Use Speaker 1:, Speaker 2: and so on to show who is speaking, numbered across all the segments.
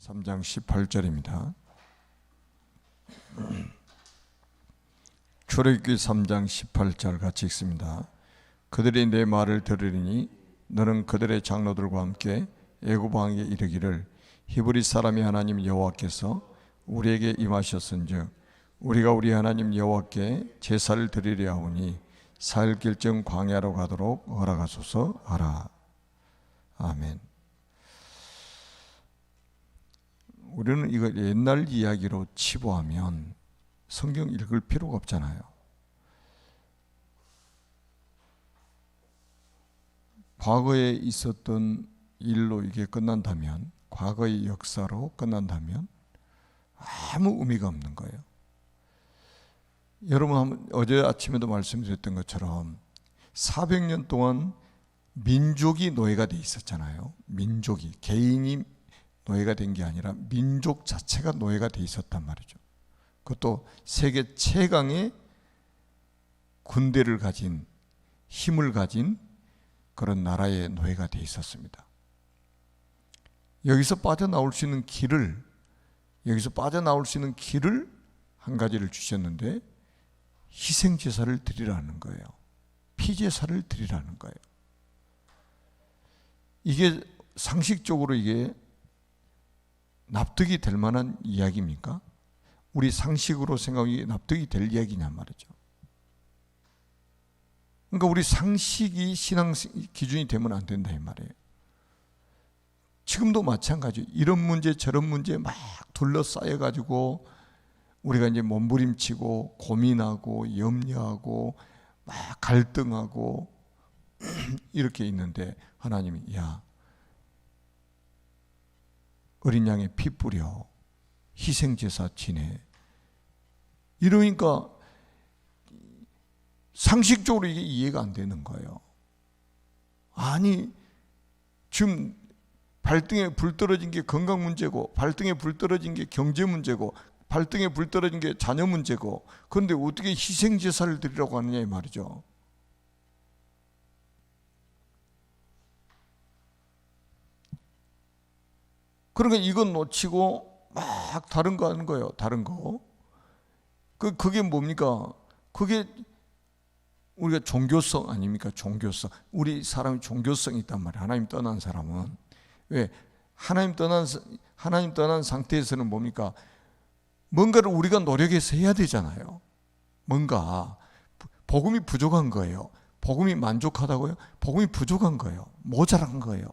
Speaker 1: 3장 18절입니다. 출애굽기 3장 18절 같이 읽습니다. 그들이 내 말을 들으리니 너는 그들의 장로들과 함께 애굽 왕에게 이르기를 히브리 사람이 하나님 여호와께서 우리에게 임하셨은즉 우리가 우리 하나님 여호와께 제사를 드리려 하오니 사흘길쯤 광야로 가도록 허락하소서 하라. 아멘. 우리는 이거 옛날 이야기로 치부하면 성경 읽을 필요가 없잖아요. 과거에 있었던 일로 이게 끝난다면, 과거의 역사로 끝난다면 아무 의미가 없는 거예요. 여러분, 어제 아침에도 말씀드렸던 것처럼 400년 동안 민족이 노예가 돼 있었잖아요. 민족이, 개인이 노예가 된 게 아니라 민족 자체가 노예가 돼 있었단 말이죠. 그것도 세계 최강의 군대를 가진, 힘을 가진 그런 나라의 노예가 돼 있었습니다. 여기서 빠져나올 수 있는 길을 한 가지를 주셨는데 희생제사를 드리라는 거예요. 피제사를 드리라는 거예요. 이게 상식적으로 이게 납득이 될 만한 이야기입니까? 우리 상식으로 생각이 납득이 될 이야기냐 말이죠. 그러니까 우리 상식이 신앙 기준이 되면 안 된다 이 말이에요. 지금도 마찬가지예요. 이런 문제 저런 문제 막 둘러싸여가지고 우리가 이제 몸부림치고 고민하고 염려하고 막 갈등하고 이렇게 있는데 하나님이 야, 어린 양의 피 뿌려 희생제사 지내. 이러니까 상식적으로 이게 이해가 안 되는 거예요. 아니 지금 발등에 불 떨어진 게 건강 문제고, 발등에 불 떨어진 게 경제 문제고, 발등에 불 떨어진 게 자녀 문제고, 그런데 어떻게 희생제사를 드리라고 하느냐 이 말이죠. 그러니까 이건 놓치고 막 다른 거 하는 거예요. 다른 거. 그게 뭡니까? 그게 우리가 종교성 아닙니까? 종교성. 우리 사람이 종교성이 있단 말이에요. 하나님 떠난 사람은. 왜? 하나님 떠난 상태에서는 뭡니까? 뭔가를 우리가 노력해서 해야 되잖아요. 뭔가 복음이 부족한 거예요. 복음이 만족하다고요? 복음이 부족한 거예요. 모자란 거예요.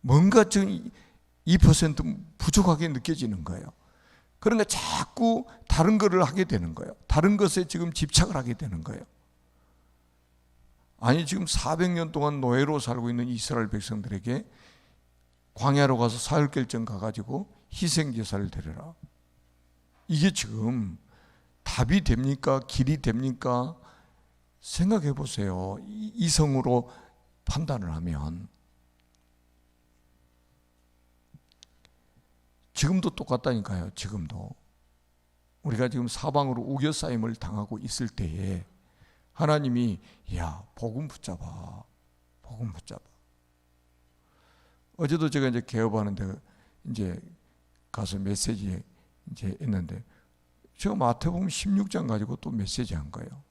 Speaker 1: 뭔가 좀 2% 부족하게 느껴지는 거예요. 그러니까 자꾸 다른 것을 하게 되는 거예요. 다른 것에 지금 집착을 하게 되는 거예요. 아니 지금 400년 동안 노예로 살고 있는 이스라엘 백성들에게 광야로 가서 사흘길쯤 가가지고 희생제사를 드려라. 이게 지금 답이 됩니까? 길이 됩니까? 생각해 보세요. 이성으로 판단을 하면 지금도 똑같다니까요. 지금도 우리가 지금 사방으로 우겨싸임을 당하고 있을 때에 하나님이 야 복음 붙잡아, 복음 붙잡아. 어제도 제가 이제 개업하는데 이제 가서 메시지 이제 했는데 제가 마태복음 16장 가지고 또 메시지 한 거예요.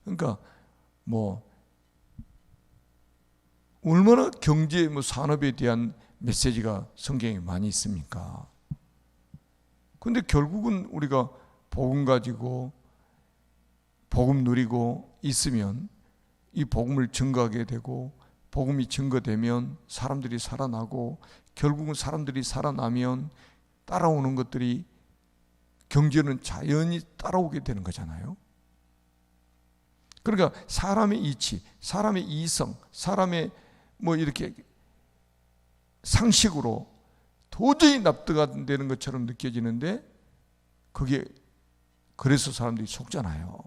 Speaker 1: 그러니까 뭐 얼마나 경제 산업에 대한 메시지가 성경에 많이 있습니까? 그런데 결국은 우리가 복음 가지고 복음 누리고 있으면 이 복음을 증거하게 되고, 복음이 증거되면 사람들이 살아나고, 결국은 사람들이 살아나면 따라오는 것들이, 경제는 자연히 따라오게 되는 거잖아요. 그러니까 사람의 이치, 사람의 이성, 사람의 뭐 이렇게 상식으로 도저히 납득 안 되는 것처럼 느껴지는데 그게 그래서 사람들이 속잖아요.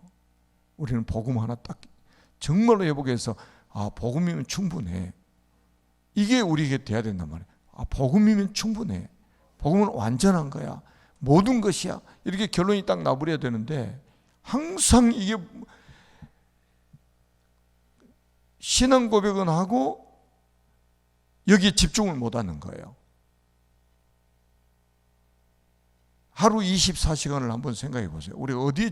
Speaker 1: 우리는 복음 하나 딱 정말로 회복해서 아 복음이면 충분해. 이게 우리에게 돼야 된단 말이에요. 아 복음이면 충분해. 복음은 완전한 거야. 모든 것이야. 이렇게 결론이 딱 나버려야 되는데 항상 이게 신앙 고백은 하고 여기에 집중을 못하는 거예요. 하루 24시간을 한번 생각해 보세요. 우리 어디에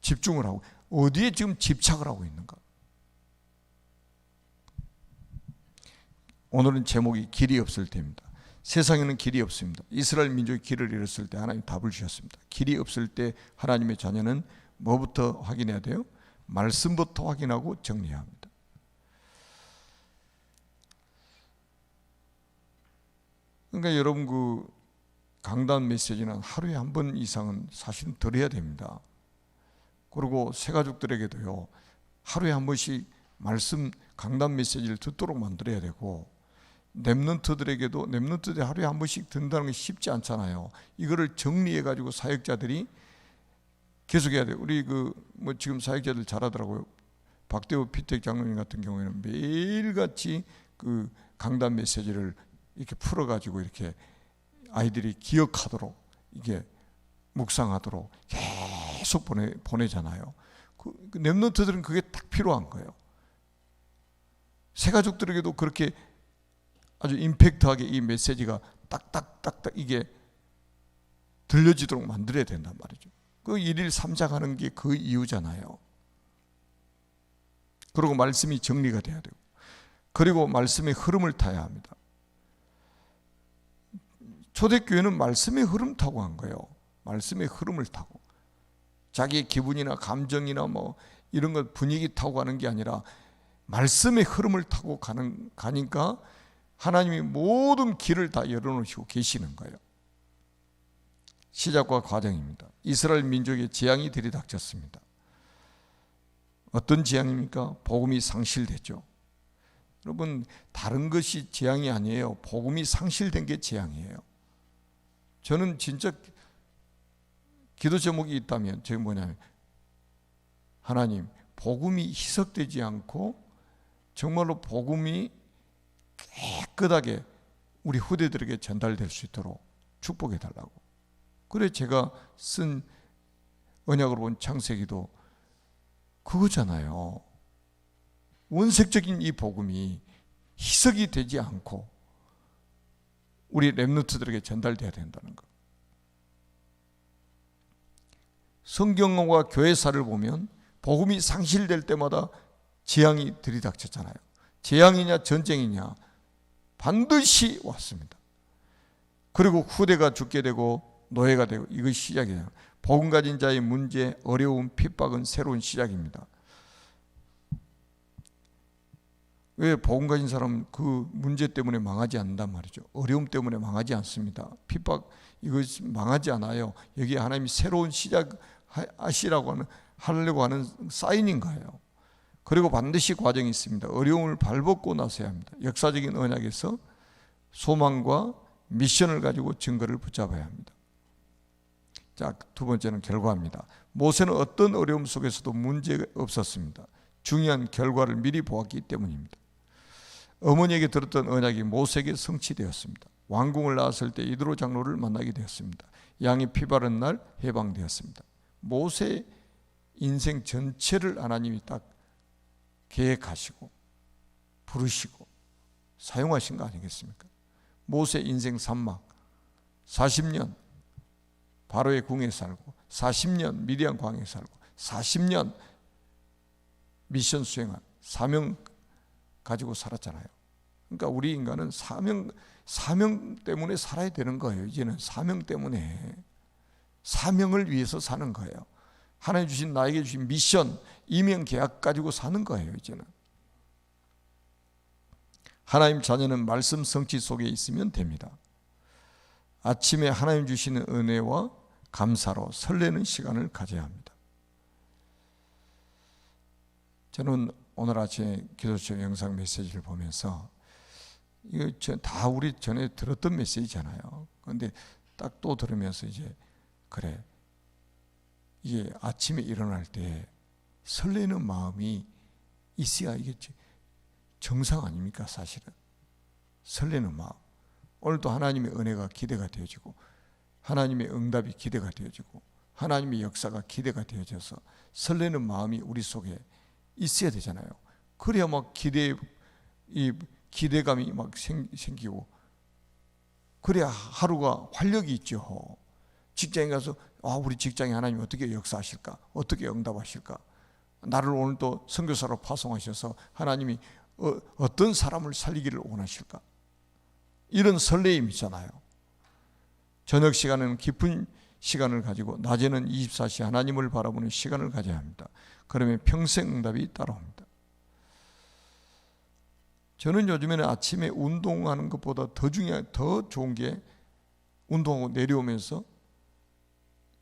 Speaker 1: 집중을 하고 어디에 지금 집착을 하고 있는가? 오늘은 제목이 길이 없을 때입니다. 세상에는 길이 없습니다. 이스라엘 민족이 길을 잃었을 때 하나님 답을 주셨습니다. 길이 없을 때 하나님의 자녀는 뭐부터 확인해야 돼요? 말씀부터 확인하고 정리해야 합니다. 그러니까 여러분 그 강단 메시지는 하루에 한 번 이상은 사실은 들어야 됩니다. 그리고 새가족들에게도요, 하루에 한 번씩 말씀 강단 메시지를 듣도록 만들어야 되고, 랩런트들에게도 랩런트들이 하루에 한 번씩 듣는다는 게 쉽지 않잖아요. 이거를 정리해 가지고 사역자들이 계속해야 돼요. 우리 뭐 지금 사역자들 잘하더라고요. 박대호 피택 장로님 같은 경우에는 매일같이 그 강단 메시지를 이렇게 풀어 가지고 이렇게 아이들이 기억하도록 이게 묵상하도록 계속 보내잖아요. 그 랩런트들은 그게 딱 필요한 거예요. 새가족들에게도 그렇게 아주 임팩트하게 이 메시지가 딱딱딱딱 이게 들려지도록 만들어야 된단 말이죠. 그 1일 3작 하는 게 그 이유잖아요. 그리고 말씀이 정리가 돼야 되고, 그리고 말씀의 흐름을 타야 합니다. 초대교회는 말씀의 흐름 타고 한 거예요. 말씀의 흐름을 타고, 자기의 기분이나 감정이나 뭐 이런 것 분위기 타고 가는 게 아니라 말씀의 흐름을 타고 가니까 하나님이 모든 길을 다 열어놓으시고 계시는 거예요. 시작과 과정입니다. 이스라엘 민족의 재앙이 들이닥쳤습니다. 어떤 재앙입니까? 복음이 상실됐죠. 여러분, 다른 것이 재앙이 아니에요. 복음이 상실된 게 재앙이에요. 저는 진짜 기도 제목이 있다면 저게 뭐냐면, 하나님, 복음이 희석되지 않고 정말로 복음이 깨끗하게 우리 후대들에게 전달될 수 있도록 축복해 달라고. 그래 제가 쓴 언약으로 본 창세기도 그거잖아요. 원색적인 이 복음이 희석이 되지 않고 우리 랩런트들에게 전달돼야 된다는 것. 성경과 교회사를 보면 복음이 상실될 때마다 재앙이 들이닥쳤잖아요. 재앙이냐 전쟁이냐 반드시 왔습니다. 그리고 후대가 죽게 되고 노예가 되고, 이것이 시작이에요. 복음 가진 자의 문제, 어려움, 핍박은 새로운 시작입니다. 왜 복음 가진 사람은 그 문제 때문에 망하지 않는단 말이죠. 어려움 때문에 망하지 않습니다. 핍박, 이것이 망하지 않아요. 여기에 하나님이 새로운 시작 하려고 하는 사인인 거예요. 그리고 반드시 과정이 있습니다. 어려움을 발벗고 나서야 합니다. 역사적인 언약에서 소망과 미션을 가지고 증거를 붙잡아야 합니다. 자, 두 번째는 결과입니다. 모세는 어떤 어려움 속에서도 문제가 없었습니다. 중요한 결과를 미리 보았기 때문입니다. 어머니에게 들었던 언약이 모세에게 성취되었습니다. 왕궁을 나왔을 때 이드로 장로를 만나게 되었습니다. 양이 피 바른 날 해방되었습니다. 모세의 인생 전체를 하나님이 딱 계획하시고 부르시고 사용하신 거 아니겠습니까? 모세 인생 산막 40년 바로의 궁에 살고 40년 미디안 광야에 살고 40년 미션 수행한 사명 가지고 살았잖아요. 그러니까 우리 인간은 사명 때문에 살아야 되는 거예요. 이제는 사명 때문에, 사명을 위해서 사는 거예요. 하나님 주신, 나에게 주신 미션, 이명 계약 가지고 사는 거예요. 이제는 하나님 자녀는 말씀 성취 속에 있으면 됩니다. 아침에 하나님 주시는 은혜와 감사로 설레는 시간을 가져야 합니다. 저는 오늘 아침에 기도처 영상 메시지를 보면서 이거 다 우리 전에 들었던 메시지잖아요. 그런데 딱 또 들으면서 이제 그래, 이게 아침에 일어날 때 설레는 마음이 있어야 이게 정상 아닙니까? 사실은 설레는 마음. 오늘도 하나님의 은혜가 기대가 되어지고 하나님의 응답이 기대가 되어지고 하나님의 역사가 기대가 되어져서 설레는 마음이 우리 속에 있어야 되잖아요. 그래야 막 기대감이 막 생기고, 그래야 하루가 활력이 있죠. 직장에 가서 우리 직장에 하나님 어떻게 역사하실까? 어떻게 응답하실까? 나를 오늘 또 선교사로 파송하셔서 하나님이 어떤 사람을 살리기를 원하실까? 이런 설레임이 있잖아요. 저녁 시간에는 깊은 시간을 가지고 낮에는 24시 하나님을 바라보는 시간을 가져야 합니다. 그러면 평생 응답이 따라옵니다. 저는 요즘에는 아침에 운동하는 것보다 더 좋은 게 운동하고 내려오면서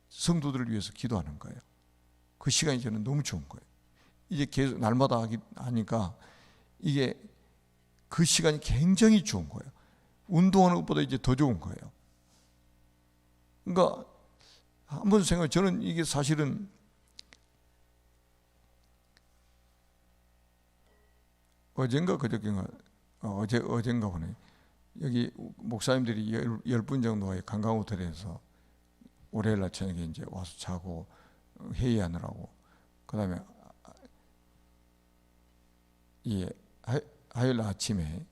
Speaker 1: 성도들을 위해서 기도하는 거예요. 그 시간이 저는 너무 좋은 거예요. 이제 계속 날마다 하니까 이게 그 시간이 굉장히 좋은 거예요. 운동하는 것보다 이제 더 좋은 거예요. 그러니까 한번 생각해, 저는 이게 사실은 어젠가 그저께인가 어젠가 보네. 여기 목사님들이 10분 정도의 관광 호텔에서 월요일 날 저녁에 이제 와서 자고 회의하느라고, 그 다음에 화요일 아침에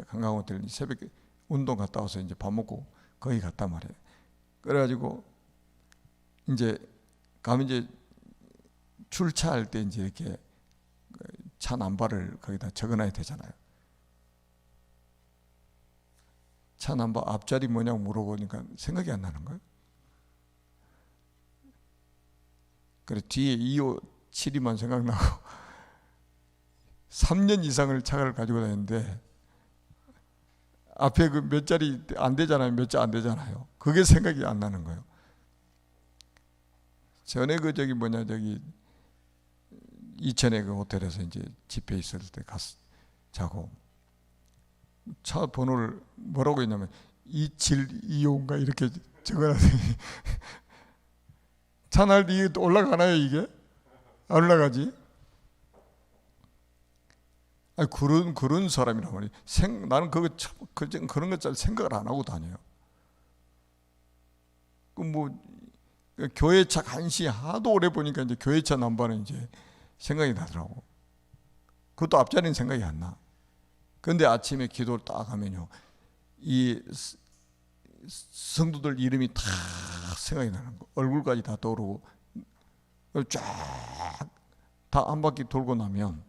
Speaker 1: 관광 호텔 새벽에 운동 갔다 와서 이제 밥 먹고 거기 갔단 말이에요. 그래가지고 이제 가면 이제 출차할 때 이제 이렇게 차 넘버를 거기다 적어놔야 되잖아요. 차 넘버 앞자리 뭐냐고 물어보니까 생각이 안 나는 거예요. 그래 뒤에 257이만 생각나고 3년 이상을 차를 가지고 다녔는데 앞에 그 몇 자리 안 되잖아요. 몇 자 안 되잖아요. 그게 생각이 안 나는 거예요. 전에 저기 이천에 그 호텔에서 이제 집회 있을 때 가서 자고 차 번호를 뭐라고 했냐면 2725인가 이렇게 적어놨더니 차 날 때 이게 또 올라가나요? 이게 안 올라가지? 아니 그런 사람이란 말이에요. 나는 그런 것 잘 생각을 안 하고 다녀요. 교회 차 간시 하도 오래 보니까 이제 교회 차 넘버는 이제 생각이 나더라고. 그것도 앞자리는 생각이 안 나. 그런데 아침에 기도를 딱 하면요, 이 성도들 이름이 다 생각이 나는 거. 얼굴까지 다 떠오르고 쫙 다 한 바퀴 돌고 나면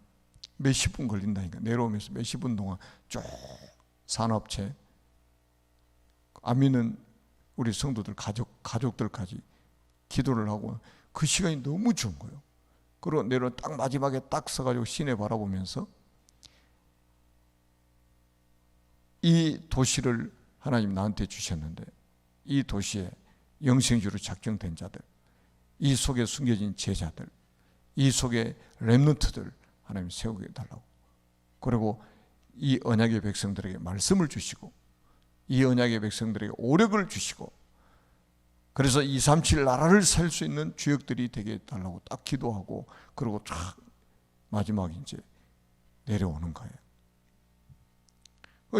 Speaker 1: 몇십 분 걸린다니까. 내려오면서 몇십 분 동안 쭉 산업체 안 믿는 우리 성도들 가족들까지 기도를 하고 그 시간이 너무 좋은 거예요. 그리고 내려 딱 마지막에 딱 서가지고 시내 바라보면서 이 도시를 하나님 나한테 주셨는데 이 도시에 영생주로 작정된 자들, 이 속에 숨겨진 제자들, 이 속에 렘넌트들 하나님 세우게 달라고. 그리고 이 언약의 백성들에게 말씀을 주시고 이 언약의 백성들에게 오력을 주시고 그래서 237 나라를 살 수 있는 주역들이 되게 해달라고 딱 기도하고 그리고 쫙 마지막에 이제 내려오는 거예요.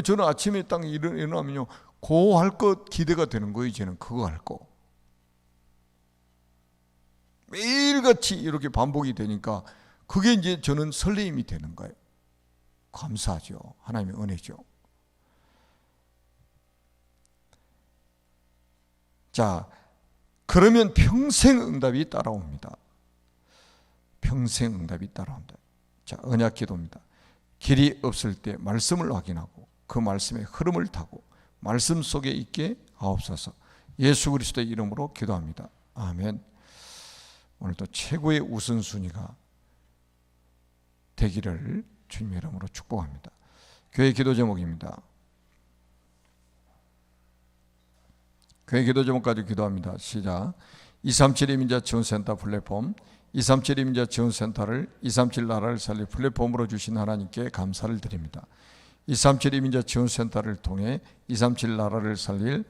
Speaker 1: 저는 아침에 딱 일어나면요, 그거 할 것 기대가 되는 거예요. 이제는 그거 할 거. 매일같이 이렇게 반복이 되니까 그게 이제 저는 설레임이 되는 거예요. 감사하죠. 하나님의 은혜죠. 자, 그러면 평생 응답이 따라옵니다. 평생 응답이 따라온다. 자, 언약 기도입니다. 길이 없을 때 말씀을 확인하고 그 말씀의 흐름을 타고 말씀 속에 있게 하옵소서. 예수 그리스도의 이름으로 기도합니다. 아멘. 오늘도 최고의 우선순위가 되기를 주님의 이름으로 축복합니다. 교회 기도 제목입니다. 교회 기도 제목까지 기도합니다. 시작. 237 이민자 지원센터 플랫폼, 237 이민자 지원센터를 237 나라를 살릴 플랫폼으로 주신 하나님께 감사를 드립니다. 237 이민자 지원센터를 통해 237 나라를 살릴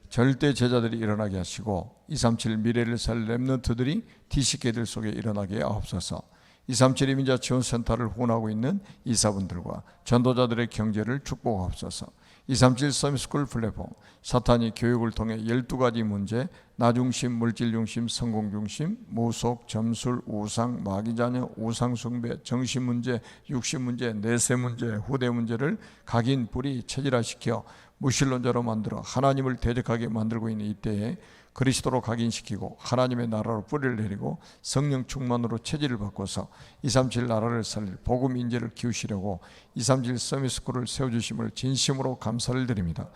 Speaker 1: 절대 제자들이 일어나게 하시고 237 미래를 살릴 렘넌트들이 TCK들 속에 일어나게 하옵소서. 237 이민자 지원센터를 후원하고 있는 이사분들과 전도자들의 경제를 축복하옵소서. 237 서밋스쿨 플랫폼, 사탄이 교육을 통해 12가지 문제, 나중심, 물질중심, 성공중심, 무속, 점술, 우상, 마귀자녀, 우상숭배, 정신문제, 육신문제, 내세문제, 후대문제를 각인, 불이 체질화시켜 무신론자로 만들어 하나님을 대적하게 만들고 있는 이때에 그리스도로 각인시키고 하나님의 나라로 뿌리를 내리고 성령 충만으로 체질을 바꿔서 237 나라를 살릴 복음 인재를 키우시려고 237 서밋스쿨을 세워주심을 진심으로 감사를 드립니다.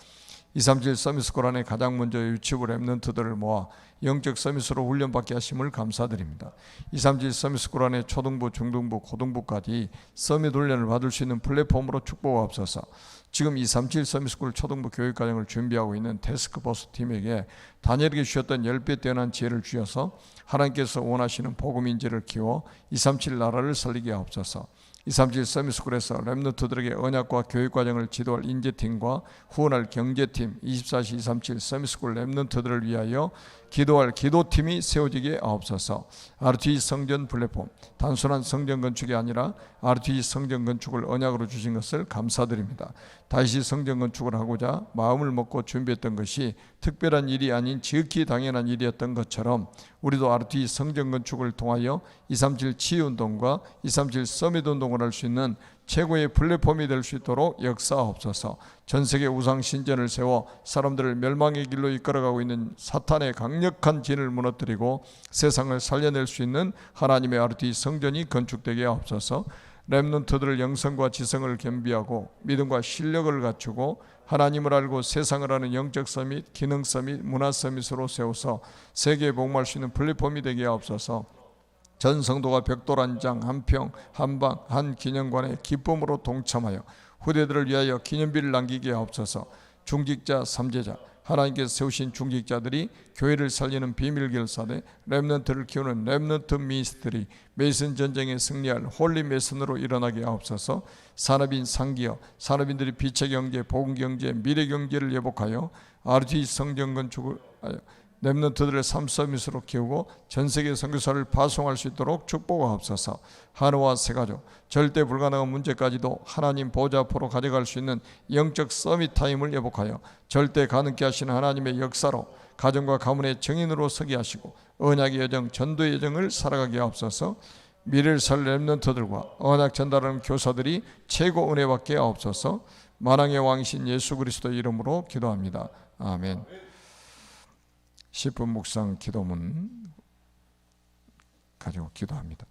Speaker 1: 237 서밋스쿨 안에 가장 먼저 유치부 랩런트들을 모아 영적 서밋으로 훈련받게 하심을 감사드립니다. 237 서밋스쿨 안에 초등부, 중등부, 고등부까지 서밋 훈련을 받을 수 있는 플랫폼으로 축복하옵소서. 지금 237 서밋스쿨 초등부 교육과정을 준비하고 있는 태스크포스 팀에게 다니엘에게 주셨던 10배 뛰어난 지혜를 주셔서 하나님께서 원하시는 복음 인재를 키워 237 나라를 살리게 하옵소서. 237 서밋스쿨에서 랩런트들에게 언약과 교육과정을 지도할 인재팀과 후원할 경제팀 24시 237 서밋스쿨 랩런트들을 위하여 기도할 기도팀이 세워지게 하옵소서. RTG 성전 플랫폼, 단순한 성전 건축이 아니라 RTG 성전 건축을 언약으로 주신 것을 감사드립니다. 다시 성전 건축을 하고자 마음을 먹고 준비했던 것이 특별한 일이 아닌 지극히 당연한 일이었던 것처럼 우리도 RTG 성전 건축을 통하여 237 치유운동과 237 서밋운동을 할 수 있는 최고의 플랫폼이 될 수 있도록 역사하옵소서. 전세계 우상 신전을 세워 사람들을 멸망의 길로 이끌어가고 있는 사탄의 강력한 진을 무너뜨리고 세상을 살려낼 수 있는 하나님의 RTG 성전이 건축되게 하옵소서. 렘넌트들을 영성과 지성을 겸비하고 믿음과 실력을 갖추고 하나님을 알고 세상을 아는 영적 서밋, 기능 서밋, 문화 서밋으로 세워서 세계에 복음할 수 있는 플랫폼이 되게 하옵소서. 전 성도가 벽돌 한 장, 한 평, 한 방, 한 기념관에 기쁨으로 동참하여 후대들을 위하여 기념비를 남기게 하옵소서. 중직자, 삼제자, 하나님께서 세우신 중직자들이 교회를 살리는 비밀결사대, 렘넌트를 키우는 렘넌트 미니스트리, 메이슨 전쟁에 승리할 홀리 메슨으로 일어나게 하옵소서. 산업인 상기업, 산업인들이 빛의 경제, 복음 경제, 미래 경제를 예복하여 RTG 성전 건축을 하여 렘넌트들의 삶 서밋으로 키우고 전세계 선교사를 파송할 수 있도록 축복하옵소서. 한우와 세가족, 절대 불가능한 문제까지도 하나님 보좌 앞으로 가져갈 수 있는 영적 서밋 타임을 예복하여 절대 가능케 하시는 하나님의 역사로 가정과 가문의 정인으로 서게 하시고 언약의 여정, 전도의 여정을 살아가게 하옵소서. 미래를 살 렘넌트들과 언약 전달하는 교사들이 최고 은혜 받게 하옵소서. 만왕의 왕이신 예수 그리스도 이름으로 기도합니다. 아멘. 10분 묵상 기도문 가지고 기도합니다.